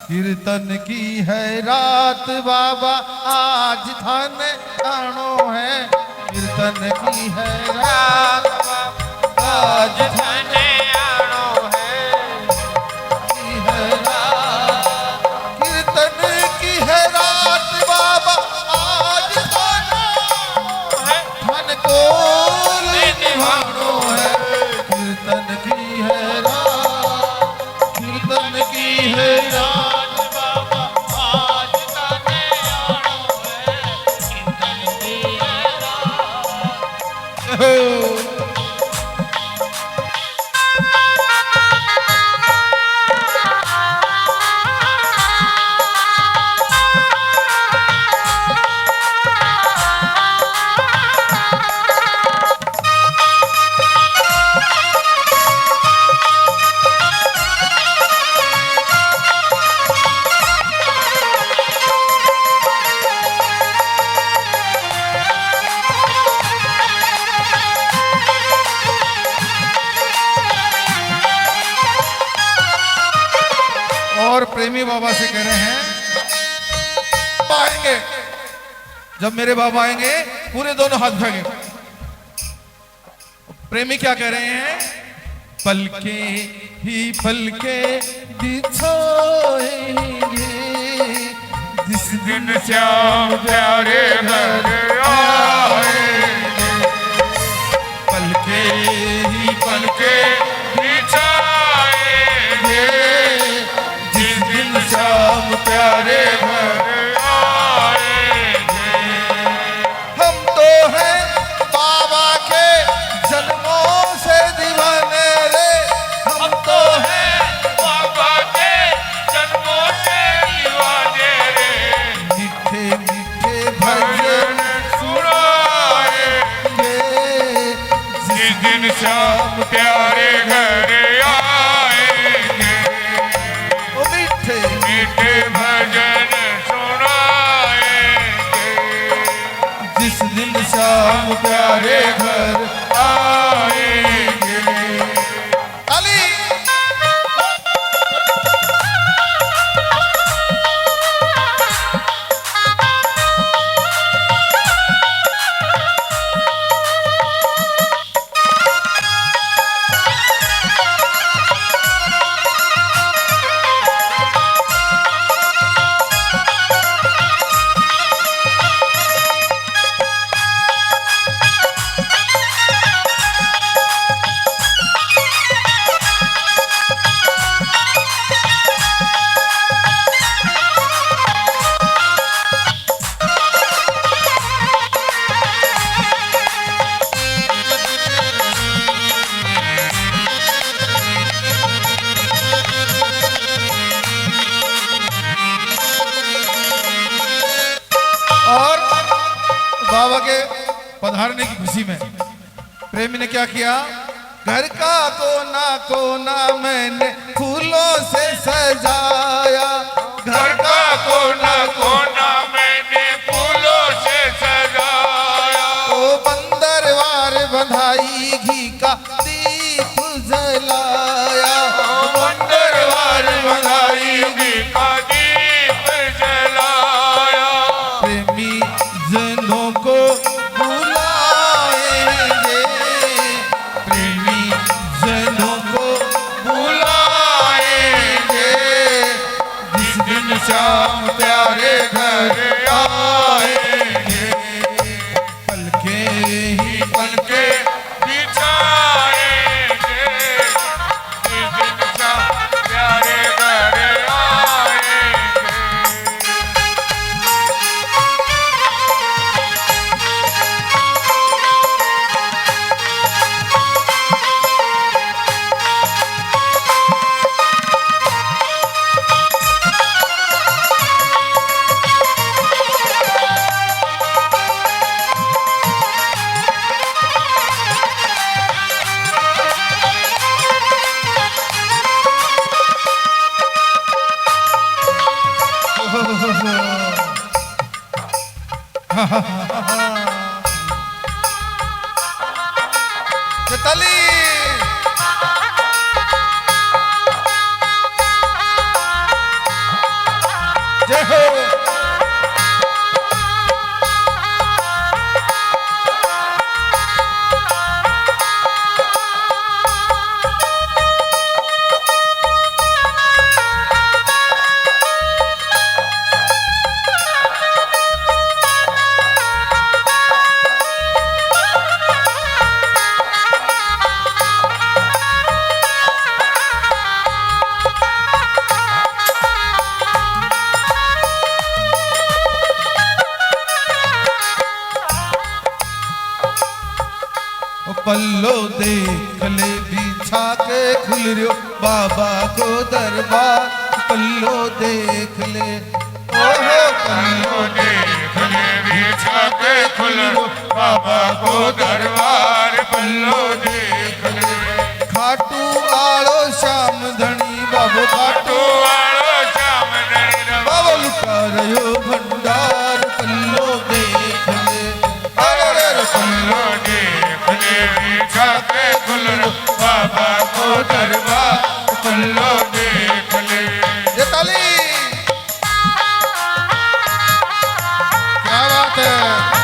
कीर्तन की है रात बाबा आज थाने आनो है। कीर्तन की है रात बाबा आज थाने आनो है। कीर्तन की है रात बाबा आज थाने है। मन को निभानो है। कीर्तन की है रात, कीर्तन की है रात और प्रेमी बाबा से कह रहे हैं आएंगे, जब मेरे बाबा आएंगे पूरे दोनों हाथ उठाएंगे। प्रेमी क्या कह रहे हैं? पलके ही पलके बिछाएंगे जिस दिन श्याम प्यारे घर आएंगे। पलके ही पलके बिछाएंगे जिस दिन श्याम प्यारे घर आएंगे। हम तो हैं बाबा के जन्मों से दीवाने रे। हम तो हैं बाबा के जन्मों से दीवाने रे। मीठे मीठे भजन सुनाएंगे जिस दिन श्याम प्यारे घर आएंगे। मीठे मीठे भजन सुनाएंगे जिस दिन श्याम प्यारे घर आएंगे। अली बाबा के पधारने की खुशी में प्रेमी ने क्या किया? घर का कोना कोना मैंने फूलों से सजाया। घर का कोना कोना मैंने फूलों से सजाया। ओ बंदरवार बंधाई घी का दीप जलाया। बंदरवार बंधाई घी का दीप जलाया। प्रेमी जनों को बुलाएंगे। प्रेमी जनों को बुलाएंगे जिस दिन श्याम प्यारे घर आएंगे। पलके ही पलके बिछाएंगे जिस दिन श्याम प्यारे घर आएंगे। ताली जय हो। पल्लो देख ले बिछा के खुल रियो बाबा को दरबार। पल्लो देख ले, ओहो पल्लो देख ले बिछा के खुल रियो बाबा को दरबार। पल्लो देख ले खाटू आलो श्याम धनी बाबू खाटू आलो श्याम धनी बाबा लुटा रहो भंडार। पल्लो देख ले, अरे पल्लो देख ले बिछा के खुल रियो बाबा को दरबार। पल्लो देख ले। ये ताली क्या बात है।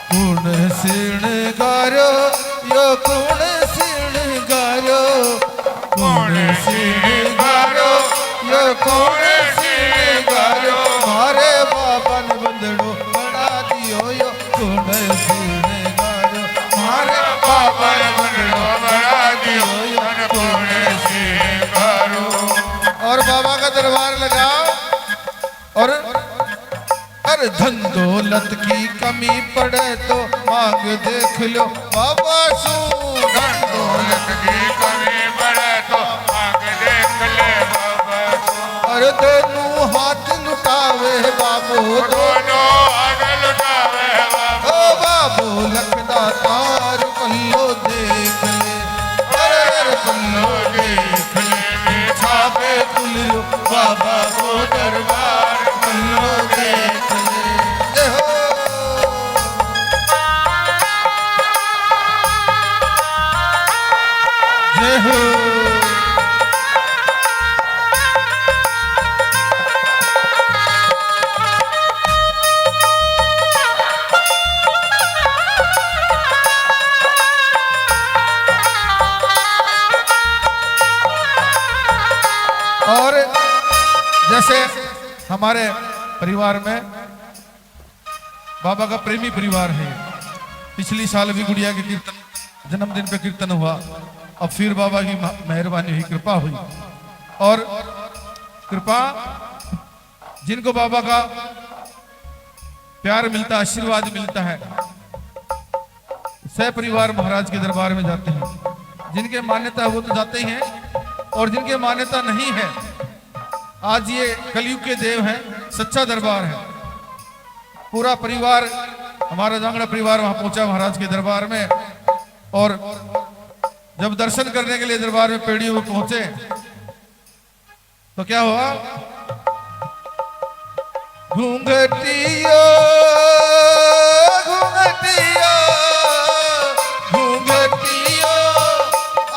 कुण सिणगारो यो कुण सिणगारो, कुण सिणगारो यो कुण सिणगारो। मारे बाबा ने बंदड़ो बना दियो यो कुण सिणगारो। मारे बाबा ने बंदड़ो बना दियो यो कुण सिणगारो। और बाबा का दरबार लगाओ। और अरे धन दौलत की कमी पड़े तो मांग देख लो बाबा सू। धन दौलत की कमी पड़े तो मांग देख ले बाबा सू। अरे दोनों हाथ लुटावे बाबू, दोनों हाथ लुटावे बाबा। ओ बाबू लखदातार पल्लो देख ले, अरे पल्लो देख ले बिछा के खुल लो बाबा को दरबार। पल्लो देख ले, जय हो। जय हो। और जैसे हमारे परिवार में बाबा का प्रेमी परिवार है। पिछली साल भी गुड़िया के कीर्तन जन्मदिन पे कीर्तन हुआ। अब फिर बाबा की मेहरबानी हुई, कृपा हुई। और कृपा जिनको बाबा का प्यार मिलता, आशीर्वाद मिलता है, सह परिवार महाराज के दरबार में जाते हैं। जिनके मान्यता है वो तो जाते ही हैं, और जिनके मान्यता नहीं है, आज ये कलयुग के देव हैं, सच्चा दरबार है। पूरा परिवार, हमारा जांगड़ा परिवार वहां पहुंचा महाराज के दरबार में। और जब दर्शन करने के लिए दरबार में पेड़ियों में पहुंचे तो क्या हुआ? घूंघटियो घूंघटियो घूंघटियो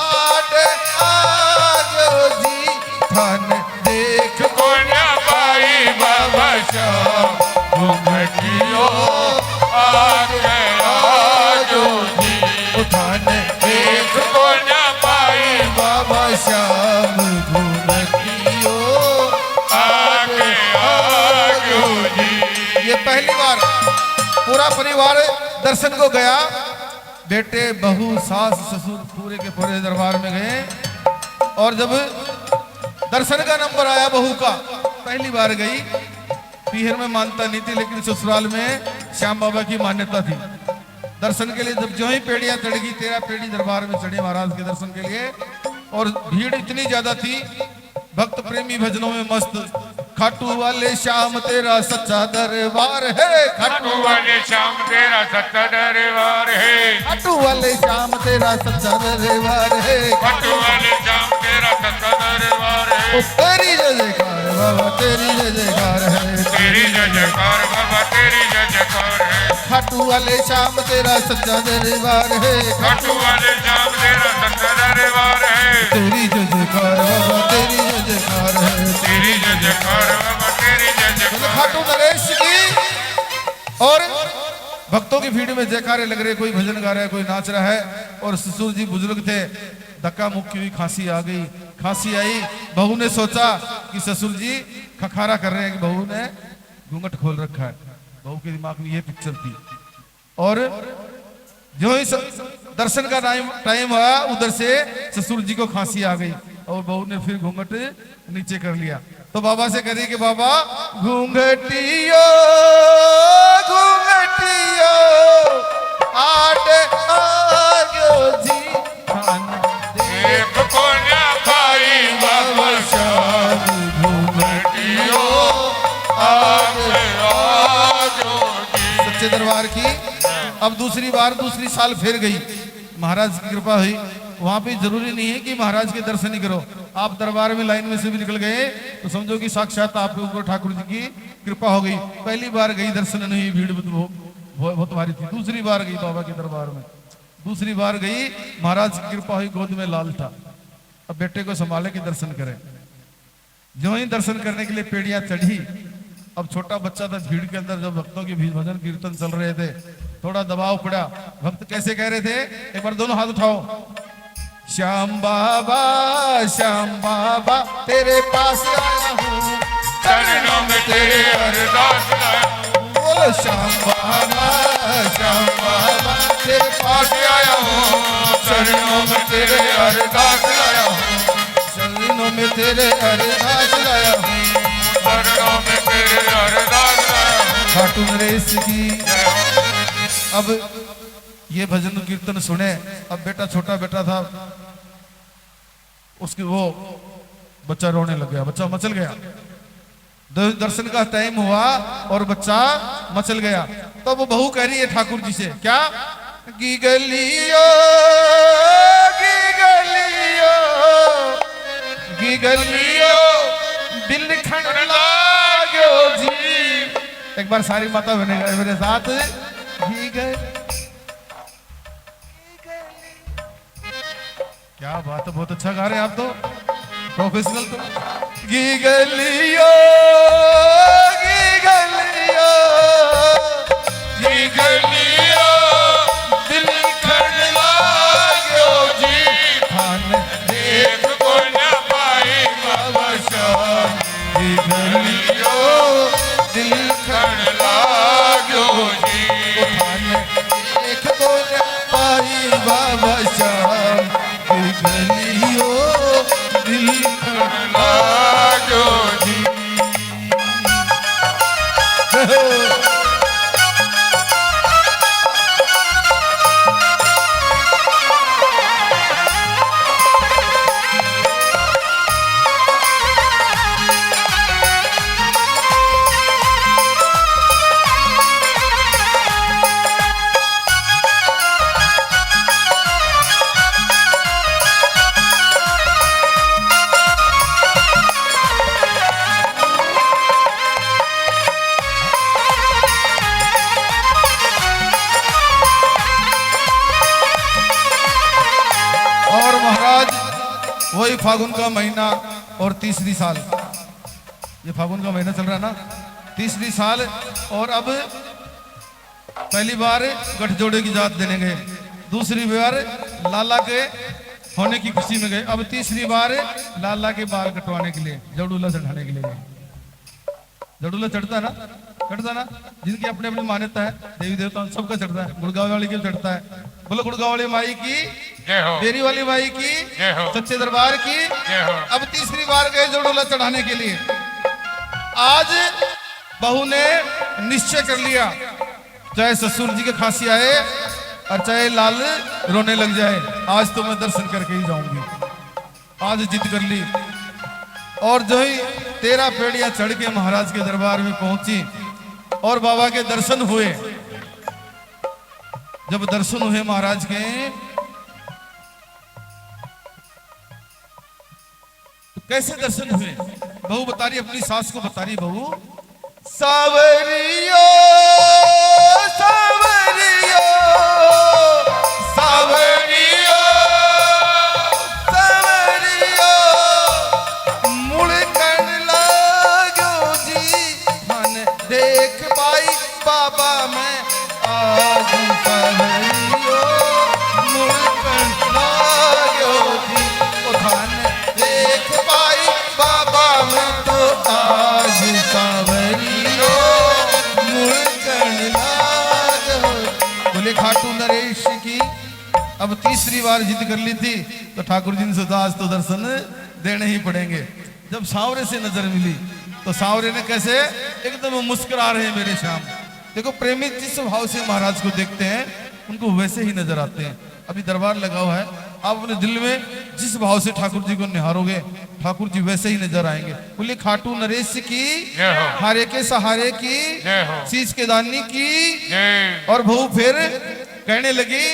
आडे आजो जी थान देख को न पाई बाबा श्याम। घूंघटियो आगे आजो जी थान देख को न पाई बाबा श्याम। घूंघटियो आगे आजो जी। ये पहली बार पूरा परिवार दर्शन को गया। बेटे, बहू, सास, ससुर पूरे के पूरे दरबार में गए। और जब दर्शन का नंबर आया बहू का, पहली बार गई। पीहर में मानता नहीं थी, लेकिन ससुराल में श्याम बाबा की मान्यता थी। दर्शन के लिए जब जो ही पेड़ियां चढ़ी, 13 पेड़ी दरबार में चढ़े महाराज के दर्शन के लिए। और भीड़ इतनी ज्यादा थी, भक्त प्रेमी भजनों में मस्त, खाटू वाले श्याम तेरा सच्चा दरबार है। खाटू वाले श्याम तेरा सच्चा दरबार है। खाटू वाले श्याम तेरा सच्चा दरबार है। खाटू वाले श्याम तेरा सच्चा दरबार है। ओ तेरी जय जयकार बाबा तेरी जय जयकार है। तेरी जय जयकार बाबा तेरी जय जयकार है। खाटू वाले श्याम तेरा सच्चा दरबार है। खाटू वाले श्याम तेरा सच्चा दरबार है। तेरी जय जयकार बाबा तेरी जय जयकार है। तेरी जय जयकार बाबा तेरी जय जयकार। खाटू नरेश की और भक्तों की भीड़ में जयकारे लग रहे, कोई भजन गा रहा है, कोई नाच रहा है। और ससुर जी बुजुर्ग थे, धक्का मुक्की हुई, खांसी आ गई। खांसी आई, बहू ने सोचा कि ससुर जी खखारा कर रहे हैं कि बहू ने घूंघट खोल रखा है। बहू के दिमाग में ये पिक्चर थी। और जो ही दर्शन का टाइम हुआ, उधर से ससुर जी को खांसी आ गई और बहू ने फिर घूंघट नीचे कर लिया। तो बाबा से कही कि बाबा घूंघटियो घूंघटियो आड आगो जी खाना एक कोना भाई बाबा श्याम घूंघटियो आगे आजो जी। सच्चे दरबार की अब दूसरी बार दूसरी साल फिर गई। महाराज की कृपा हुई। वहां पे जरूरी नहीं है कि महाराज के दर्शन ही करो, आप दरबार में लाइन में से भी निकल गए तो समझो कि साक्षात आपके ऊपर ठाकुर जी की कृपा हो गई। पहली बार गई, दर्शन नहीं, भीड़ बहुत भारी थी। दूसरी बार गई बाबा के दरबार में, दूसरी बार गई, महाराज की कृपा हुई, गोद में लाल था। अब बेटे को संभाले कि दर्शन करें। जो ही दर्शन करने के लिए पेड़ियां चढ़ी, अब छोटा बच्चा था, भीड़ के अंदर जब भक्तों के भजन कीर्तन चल रहे थे, थोड़ा दबाव पड़ा। भक्त कैसे कह रहे थे, एक बार दोनों हाथ उठाओ। श्याम बाबा तेरे पास आया हूँ, चरणों में तेरे अरदास लाया। बोलो श्याम बाबा तेरे पास आया हूँ, चरणों में तेरे अरदास लाया हूँ। चरणों में तेरे अरदास लाया हूँ, चरणों में तेरे अरदास लाया हूँ। खाटू नरेश की। अब ये भजन कीर्तन सुने। अब बेटा, छोटा बेटा था, उसकी वो बच्चा रोने लग गया, बच्चा मचल गया। दर्शन का टाइम हुआ और बच्चा मचल गया। तो वो बहू कह रही है ठाकुर जी से, क्या गिगलियो गिगलियो गिगलियो दिल खन लागो जी। एक बार सारी माता बनेगा मेरे साथ। क्या बात है, बहुत अच्छा गा रहे हैं आप तो, प्रोफेशनल तो। गिगलियो गिगलियो गिगलियो दिल खन लागो जी। खान एक को न पाई बाबा श्याम। गिगलियो दिल खन लागो जी। खान एक को न पाई बाबा श्याम। गिगलियो दिल खन लागो जी। वही फागुन का महीना और तीसरी साल, ये फागुन का महीना चल रहा है ना, तीसरी साल। और अब पहली बार गठजोड़े की जात देने गए, दूसरी बार लाला के होने की खुशी में गए, अब तीसरी बार लाला के बाल कटवाने के लिए, जड़ूला चढ़ाने के लिए गए। जड़ूला चढ़ता ना, चढ़ता ना, जिनकी अपनी अपनी मान्यता है, देवी देवता सबका चढ़ता है। गुड़गांव वाली की चढ़ता है, बोलो गुड़गांव वाली माई की जय हो, डेरी वाली माई की जय हो, सच्चे दरबार की जय हो। अब तीसरी बार गए जड़ूला चढ़ाने के लिए। आज बहू ने निश्चय कर लिया, चाहे ससुर जी के खांसी आए और चाहे लाल रोने लग जाए, आज तो मैं दर्शन करके ही जाऊंगी। आज जिद कर ली। और जो ही 13 पेड़ियां चढ़ के महाराज के दरबार में पहुंची और बाबा के दर्शन हुए। जब दर्शन हुए महाराज के, तो कैसे दर्शन हुए? बहू बता रही, अपनी सास को बता रही, बहू सावरियो सावरियो सावरियो सावरियो मुड़कन लागो जी, मन देख पाई बाबा मैं आज। सावरियो मुड़कन लागो जी, धन देख पाई बाबा मैं तो आज। सावरियो मुड़कन लागो। बोले खाटू नरेश की अब तीसरी बार जिद कर ली थी तो ठाकुर जी ने सोचा आज तो दर्शन देने ही पड़ेंगे। जब सांवरे से नजर मिली तो सांवरे ने कैसे एकदम मुस्कुरा रहे हैं मेरे श्याम। देखो प्रेमी जिस भाव से महाराज को देखते हैं उनको वैसे ही नजर आते हैं। अभी दरबार लगा हुआ है, आप अपने दिल में जिस भाव से ठाकुर जी को निहारोगे ठाकुर जी वैसे ही नजर आएंगे। बोले खाटू नरेश की, हारे के सहारे की, शीश के दानी की। और बहू फिर कहने लगी,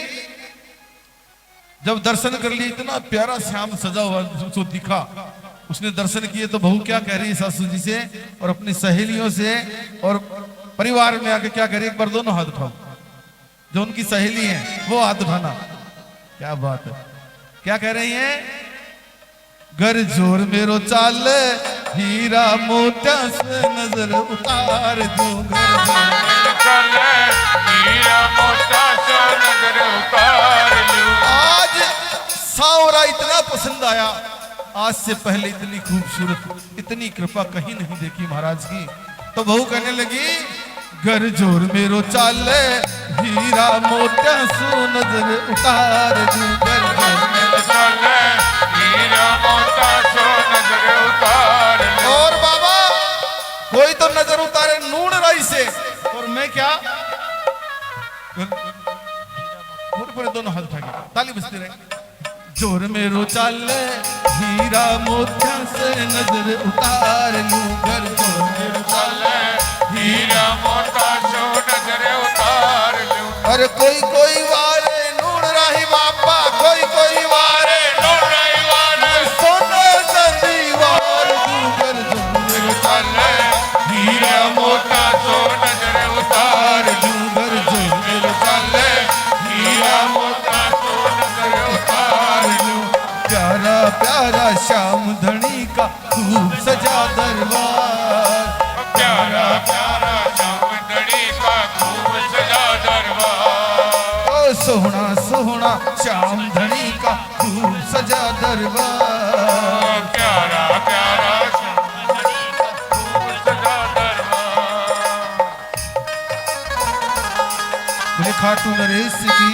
जब दर्शन कर लिए इतना प्यारा श्याम सजा हुआ जो दिखा, उसने दर्शन किए तो बहू क्या कह रही है सासू जी से और अपनी सहेलियों से और परिवार में आके क्या कह रही है? एक बार दोनों हाथ उठाओ, जो उनकी सहेली है वो हाथ उठाना। क्या बात है, क्या कह रही हैं? घर जोर मेरो चाल हीरा मोत्या से नजर उतार दूं। हीरा मोटा से नजर उतार लूं। आज सांवरा इतना पसंद आया, आज से पहले इतनी खूबसूरत, इतनी कृपा कहीं नहीं देखी महाराज की। तो बहू कहने लगी, घर जोर मेरो चाल हीरा मोत्या सो नजर उतार दूं। घर जोर मेरो चाल हीरा मोटा सो नजर उतार लूं। और बाबा कोई तो नजर उतारे नून राई से, और मैं क्या? पूरे दोनों हाथ उठा के ताली बजती रहे। जोर मेरो चाल हीरा मोत्या से नजर उतार लूं। घर जोर मेरो चाल हीरा मोटा सो नजर उतार लूं। अरे कोई कोई वारे नून राही बाबा, कोई कोई वारे नून राही वारे, सोना चांदी वार दूं। घर जोर मेरो चाल हीरा मोटा सो नजर उतार लूं। घर जोर मेरो चाल हीरा मोटा सो नजर उतार लूं। प्यारा प्यारा श्याम धनी का खूब सजा दरबार। प्यारा प्यारा श्याम धनी का खूब सजा दरबार। ओ सोहना सोहना श्याम धनी का खूब सजा दरबार। प्यारा प्यारा श्याम धनी का खूब सजा दरबार। बोले खाटू नरेश की